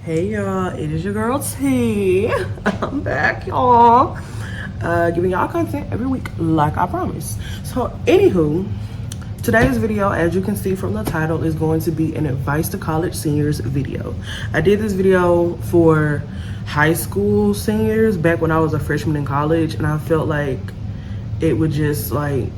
Hey y'all, it is your girl T. I'm back, y'all. Giving y'all content every week, like I promised. So, anywho, today's video, as you can see from the title, is going to be an advice to college seniors video. I did this video for high school seniors back when I was a freshman in college, and I felt like it would just I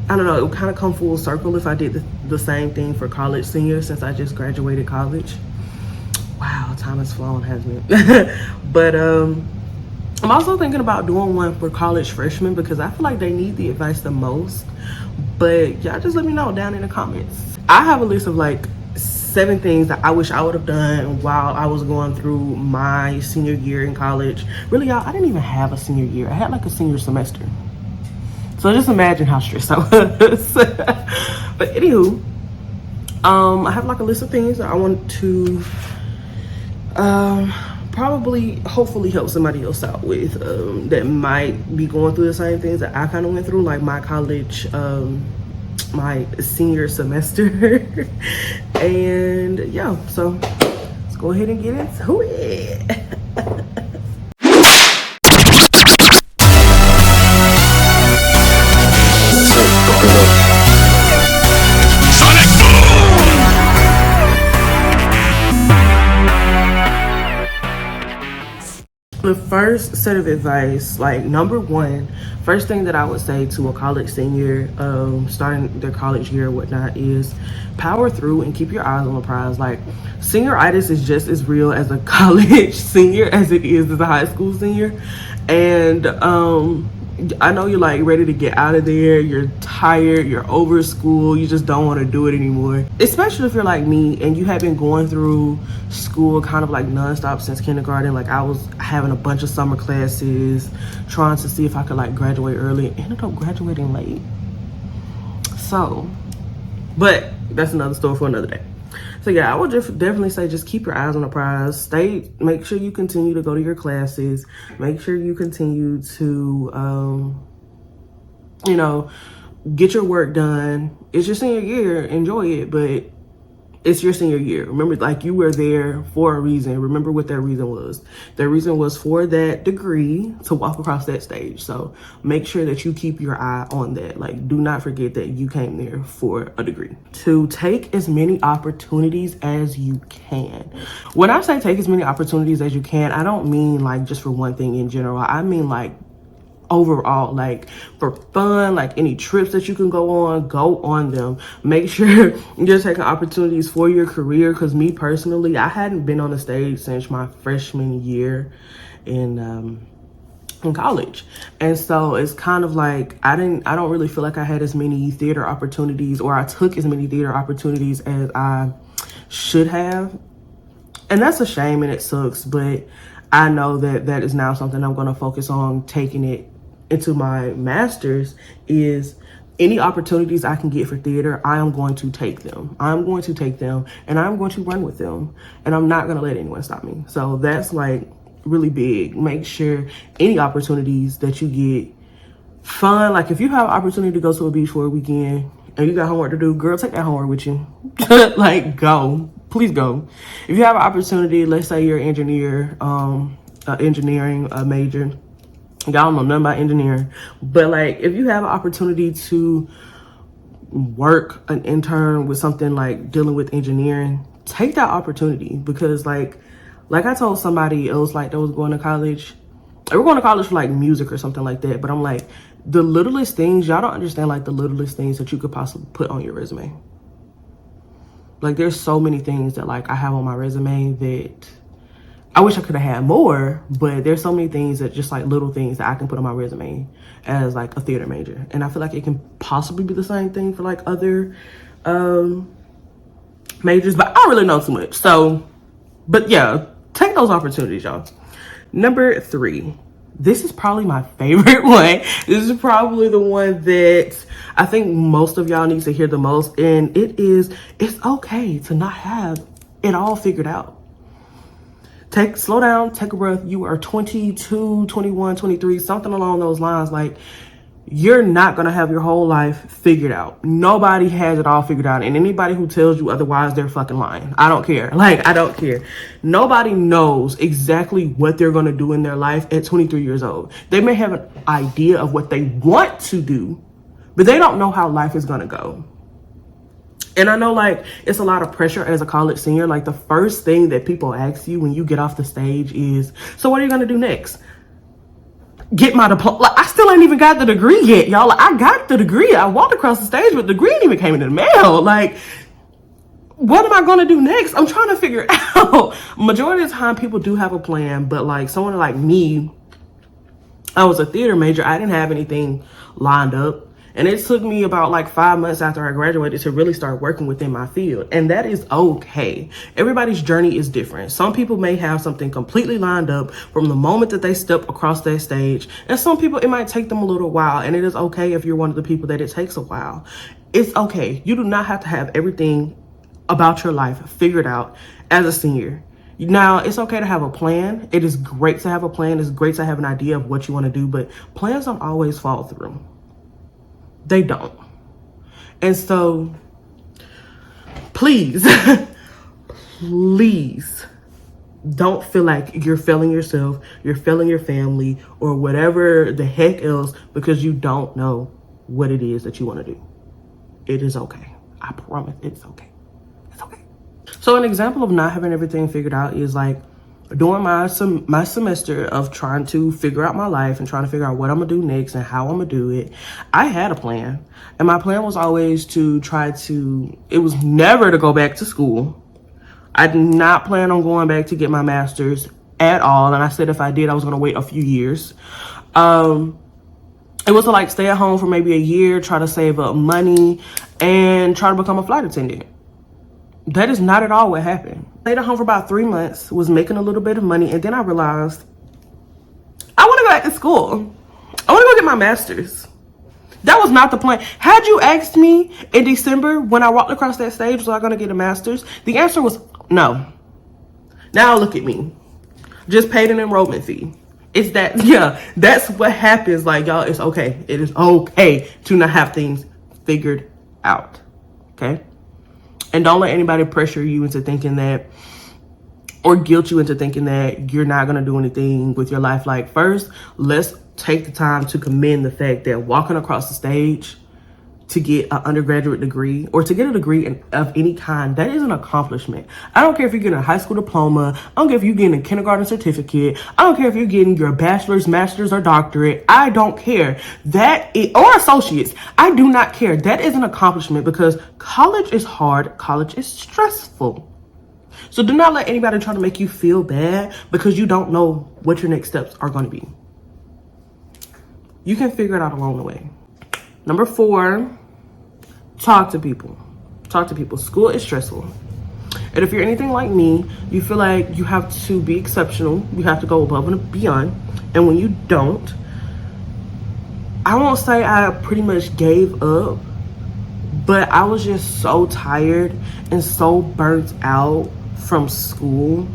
don't know, it would kind of come full circle if I did the same thing for college seniors since I just graduated college. Wow, time has flown, hasn't it? But I'm also thinking about doing one for college freshmen because I feel like they need the advice the most. But y'all just let me know down in the comments. I have a list of like 7 things that I wish I would have done while I was going through my senior year in college. Really, y'all, I didn't even have a senior year. I had like a senior semester. So just imagine how stressed I was. But anywho, I have like a list of things that I want to probably hopefully help somebody else out with that might be going through the same things that I kind of went through, like my college my senior semester. And yeah, so let's go ahead and get into it. The first set of advice, like number one, first thing that I would say to a college senior starting their college year or whatnot is power through and keep your eyes on the prize. Like, senioritis is just as real as a college senior as it is as a high school senior. And I know you're like ready to get out of there, you're tired, you're over school, you just don't want to do it anymore. Especially if you're like me and you have been going through school kind of like nonstop since kindergarten. Like, I was having a bunch of summer classes, trying to see if I could like graduate early, and ended up graduating late. So, but that's another story for another day. So yeah, I would just definitely say just keep your eyes on the prize. Make sure you continue to go to your classes. Make sure you continue to, get your work done. It's your senior year, enjoy it, but it's your senior year. Remember, like, you were there for a reason. Remember what that reason was. Their reason was for that degree to walk across that stage. So make sure that you keep your eye on that. Like, do not forget that you came there for a degree. To take as many opportunities as you can. When I say take as many opportunities as you can, I don't mean like just for one thing in general. I mean like overall, like for fun, like any trips that you can go on them. Make sure you're taking opportunities for your career, because me personally, I hadn't been on the stage since my freshman year in college, and so it's kind of like I don't really feel like I had as many theater opportunities, or I took as many theater opportunities as I should have, and that's a shame and it sucks. But I know that is now something I'm going to focus on taking it into my master's. Is any opportunities I can get for theater, I am going to take them. I'm going to take them and I'm going to run with them, and I'm not going to let anyone stop me. So that's like really big. Make sure any opportunities that you get, fun, like if you have an opportunity to go to a beach for a weekend and you got homework to do, girl, take that homework with you. Like, go, please go. If you have an opportunity, let's say you're an engineer, engineering major, y'all don't know nothing about engineering, but like if you have an opportunity to work an intern with something like dealing with engineering, take that opportunity. Because like I told somebody else, like, that was going to college, they were going to college for like music or something like that, but I'm like, the littlest things, y'all don't understand, like the littlest things that you could possibly put on your resume. Like, there's so many things that like I have on my resume that I wish I could have had more, but there's so many things that just like little things that I can put on my resume as like a theater major. And I feel like it can possibly be the same thing for like other majors, but I don't really know too much. So, but yeah, take those opportunities, y'all. Number 3, this is probably my favorite one. This is probably the one that I think most of y'all need to hear the most. And it is, it's okay to not have it all figured out. Slow down, take a breath. You are 22, 21, 23, something along those lines. Like, you're not going to have your whole life figured out. Nobody has it all figured out. And anybody who tells you otherwise, they're fucking lying. I don't care. Like, I don't care. Nobody knows exactly what they're going to do in their life at 23 years old. They may have an idea of what they want to do, but they don't know how life is going to go. And I know, like, it's a lot of pressure as a college senior. Like, the first thing that people ask you when you get off the stage is, so what are you going to do next? Get my diploma. Like, I still ain't even got the degree yet, y'all. Like, I got the degree. I walked across the stage, but the degree ain't even came in the mail. Like, what am I going to do next? I'm trying to figure out. Majority of the time, people do have a plan, but like someone like me, I was a theater major. I didn't have anything lined up. And it took me about like 5 months after I graduated to really start working within my field. And that is okay. Everybody's journey is different. Some people may have something completely lined up from the moment that they step across that stage. And some people, it might take them a little while. And it is okay if you're one of the people that it takes a while. It's okay. You do not have to have everything about your life figured out as a senior. Now, it's okay to have a plan. It is great to have a plan. It's great to have an idea of what you want to do, but plans don't always fall through. They don't. And so, please, please don't feel like you're failing yourself, you're failing your family, or whatever the heck else because you don't know what it is that you want to do. It is okay. I promise it's okay. It's okay. So an example of not having everything figured out is like during my semester of trying to figure out my life and trying to figure out what I'm gonna do next and how I'm gonna do it, I had a plan. And my plan was always to it was never to go back to school. I did not plan on going back to get my master's at all. And I said if I did, I was gonna wait a few years. It was to like stay at home for maybe a year, try to save up money, and try to become a flight attendant. That is not at all what happened. I stayed at home for about 3 months, was making a little bit of money, and then I realized I want to go back to school. I want to go get my master's. That was not the plan. Had you asked me in December when I walked across that stage, was I going to get a master's? The answer was no. Now look at me. Just paid an enrollment fee. It's that, yeah, that's what happens. Like, y'all, it's okay. It is okay to not have things figured out. Okay? And don't let anybody pressure you into thinking that, or guilt you into thinking that you're not going to do anything with your life. Like, first, let's take the time to commend the fact that walking across the stage to get an undergraduate degree or to get a degree of any kind, that is an accomplishment. I don't care if you're getting a high school diploma. I don't care if you're getting a kindergarten certificate. I don't care if you're getting your bachelor's, master's, or doctorate. I don't care. Or associates. I do not care. That is an accomplishment because college is hard. College is stressful. So do not let anybody try to make you feel bad because you don't know what your next steps are going to be. You can figure it out along the way. Number 4, talk to people. Talk to people. School is stressful. And if you're anything like me, you feel like you have to be exceptional. You have to go above and beyond. And when you don't, I won't say I pretty much gave up, but I was just so tired and so burnt out from school.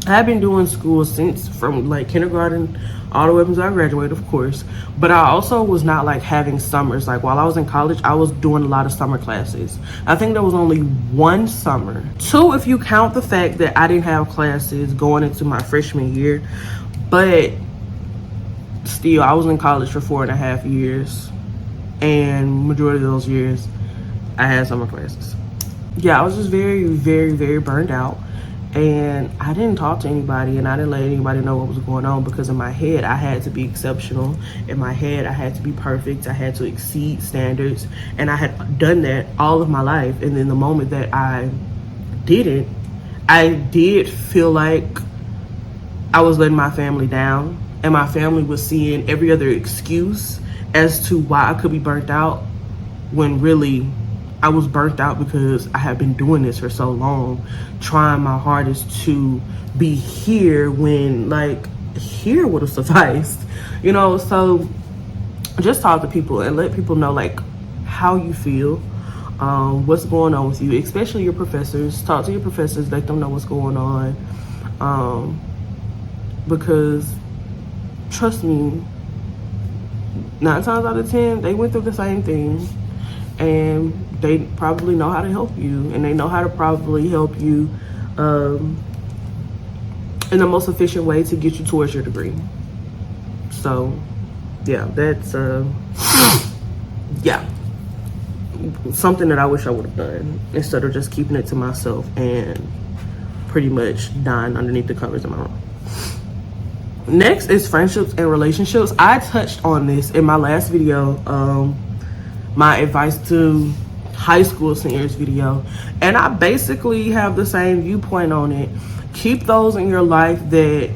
I've been doing school since from like kindergarten all the way up until I graduated, of course. But I also was not like having summers. Like while I was in college, I was doing a lot of summer classes. I think there was only 1 summer. 2, if you count the fact that I didn't have classes going into my freshman year. But still, I was in college for 4.5 years. And majority of those years, I had summer classes. Yeah, I was just very, very, very burned out. And I didn't talk to anybody and I didn't let anybody know what was going on because in my head, I had to be exceptional. In my head, I had to be perfect. I had to exceed standards. And I had done that all of my life. And then the moment that I didn't, I did feel like I was letting my family down. And my family was seeing every other excuse as to why I could be burnt out when really I was burnt out because I had been doing this for so long, trying my hardest to be here when like here would have sufficed, you know. So just talk to people and let people know like how you feel, what's going on with you, especially your professors. Talk to your professors, let them know what's going on, because trust me, 9 times out of 10, they went through the same thing, and they probably know how to help you, and they know how to probably help you in the most efficient way to get you towards your degree. So yeah, that's yeah, something that I wish I would have done instead of just keeping it to myself and pretty much dying underneath the covers of my room. Next is friendships and relationships. I touched on this in my last video, my advice to high school seniors video, and I basically have the same viewpoint on it. Keep those in your life that,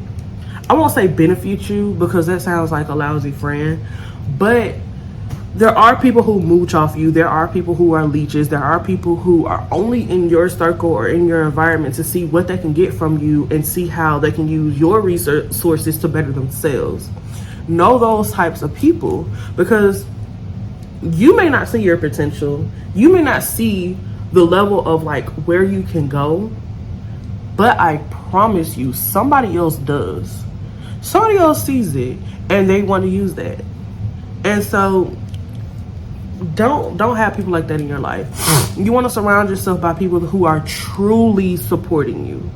I won't say benefit you because that sounds like a lousy friend, but there are people who mooch off you. There are people who are leeches. There are people who are only in your circle or in your environment to see what they can get from you and see how they can use your resources to better themselves. Know those types of people, because you may not see your potential. You may not see the level of like where you can go, but I promise you somebody else does. Somebody else sees it and they want to use that. And so don't have people like that in your life. You want to surround yourself by people who are truly supporting you.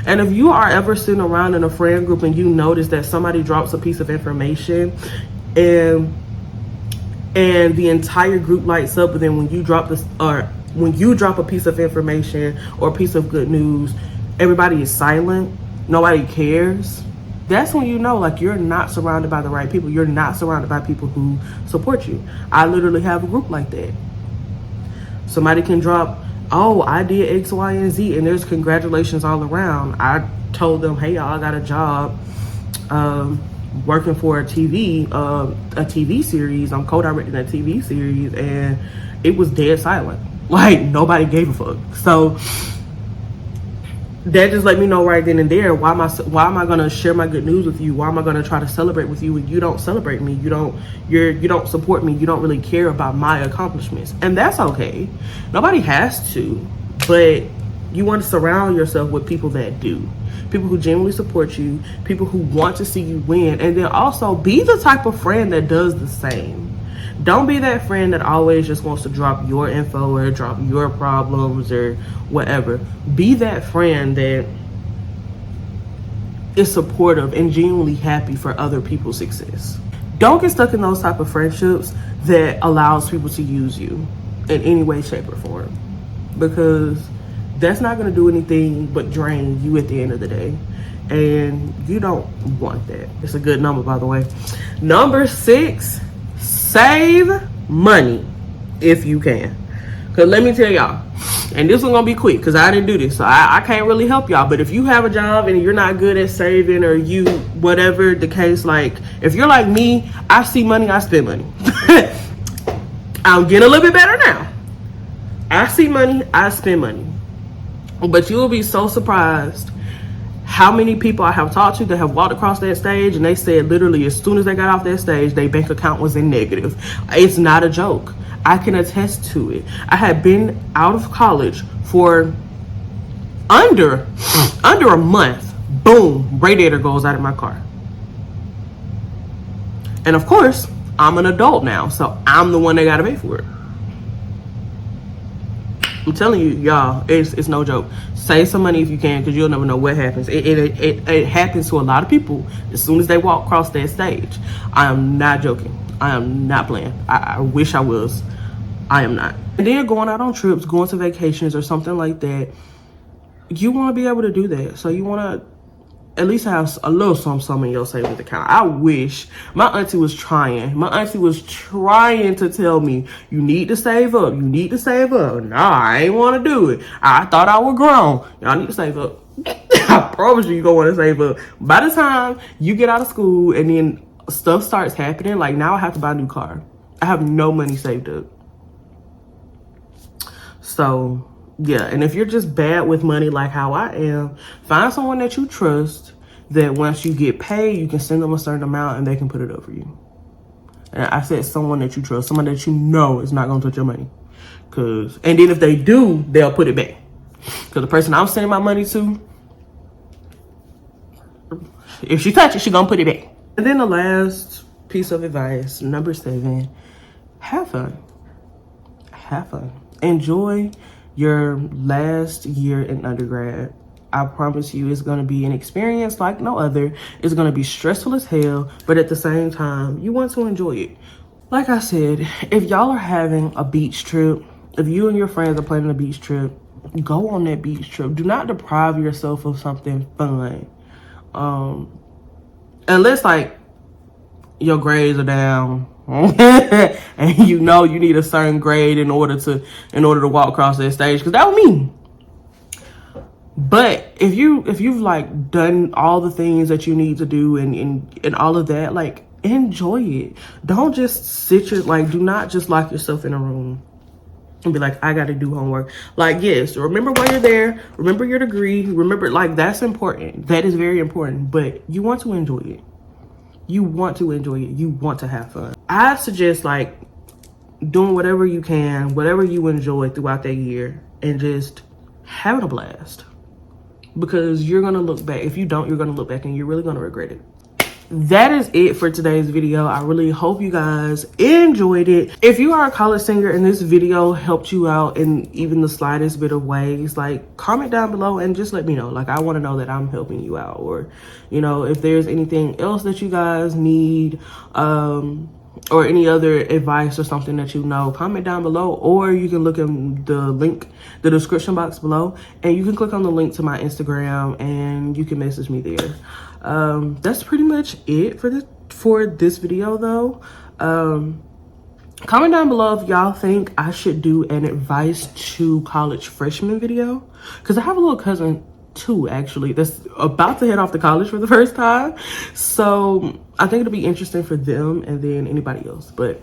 And if you are ever sitting around in a friend group and you notice that somebody drops a piece of information and the entire group lights up, but then when you drop this, or when you drop a piece of information or a piece of good news, everybody is silent, nobody cares, that's when you know like you're not surrounded by the right people. You're not surrounded by people who support you. I literally have a group like that. Somebody can drop, oh, I did X, Y, and Z, and there's congratulations all around. I told them, hey, y'all, I got a job working for a TV series. I'm co-directing a TV series, and it was dead silent. Like, nobody gave a fuck. So that just let me know right then and there, why am I gonna share my good news with you? Why am I gonna try to celebrate with you when you don't celebrate me? You don't support me. You don't really care about my accomplishments, and that's okay. Nobody has to, but you want to surround yourself with people that do. People who genuinely support you, people who want to see you win, and then also be the type of friend that does the same. Don't be that friend that always just wants to drop your info or drop your problems or whatever. Be that friend that is supportive and genuinely happy for other people's success. Don't get stuck in those type of friendships that allows people to use you in any way, shape, or form, because that's not going to do anything but drain you at the end of the day, and you don't want that. It's a good number, by the way. Number 6, save money if you can. Because let me tell y'all, and this one's gonna be quick because I didn't do this, so I can't really help y'all. But if you have a job and you're not good at saving, or you, whatever the case, like if you're like me, I see money, I spend money. I'm getting a little bit better now. I see money, I spend money. But you will be so surprised how many people I have talked to that have walked across that stage and they said literally as soon as they got off that stage, their bank account was in negative. It's not a joke. I can attest to it. I had been out of college for under a month. Boom, radiator goes out of my car. And of course, I'm an adult now, so I'm the one that gotta pay for it. I'm telling you, y'all, it's no joke. Save some money if you can, because you'll never know what happens. It happens to a lot of people as soon as they walk across that stage. I am not joking. I am not playing. I wish I was. I am not. And then going out on trips, going to vacations or something like that, you want to be able to do that. So you want to at least have a little some in your savings account. I wish. My auntie was trying. My auntie was trying to tell me, you need to save up. You need to save up. Nah, I ain't want to do it. I thought I was grown. Y'all need to save up. I promise you, you're going to want to save up. By the time you get out of school and then stuff starts happening, like now I have to buy a new car. I have no money saved up. So yeah, and if you're just bad with money like how I am, find someone that you trust that once you get paid, you can send them a certain amount and they can put it up for you. And I said someone that you trust, someone that you know is not going to touch your money. And then if they do, they'll put it back. Because the person I'm sending my money to, if she touch it, she going to put it back. And then the last piece of advice, number 7, have fun. Have fun. Enjoy your last year in undergrad. I promise you it's going to be an experience like no other. It's going to be stressful as hell, but at the same time, you want to enjoy it. Like I said, if y'all are having a beach trip, if you and your friends are planning a beach trip, go on that beach trip. Do not deprive yourself of something fun. Unless like your grades are down and you know you need a certain grade in order to walk across that stage, because that was me. But if you've like done all the things that you need to do and all of that, like, enjoy it. Don't just do not just lock yourself in a room and be like, I got to do homework. Like, yes, remember why you're there. Remember your degree. Remember, like, that's important. That is very important. But you want to enjoy it. You want to enjoy it. You want to have fun. I suggest, like, doing whatever you can, whatever you enjoy throughout that year, and just having a blast. Because you're going to look back. If you don't, you're going to look back and you're really going to regret it. That is it for today's video. I really hope you guys enjoyed it. If you are a college singer and this video helped you out in even the slightest bit of ways, like, comment down below and just let me know. Like, I want to know that I'm helping you out, or, you know, if there's anything else that you guys need, or any other advice or something that you know, comment down below, or you can look in the link, the description box below, and you can click on the link to my Instagram and you can message me there. That's pretty much it for this video though. Comment down below if y'all think I should do an advice to college freshman video, because I have a little cousin too, actually, that's about to head off to college for the first time, so I think it'll be interesting for them and then anybody else. But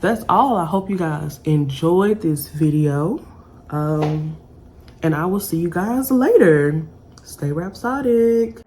that's all. I hope you guys enjoyed this video, and I will see you guys later. Stay rhapsodic.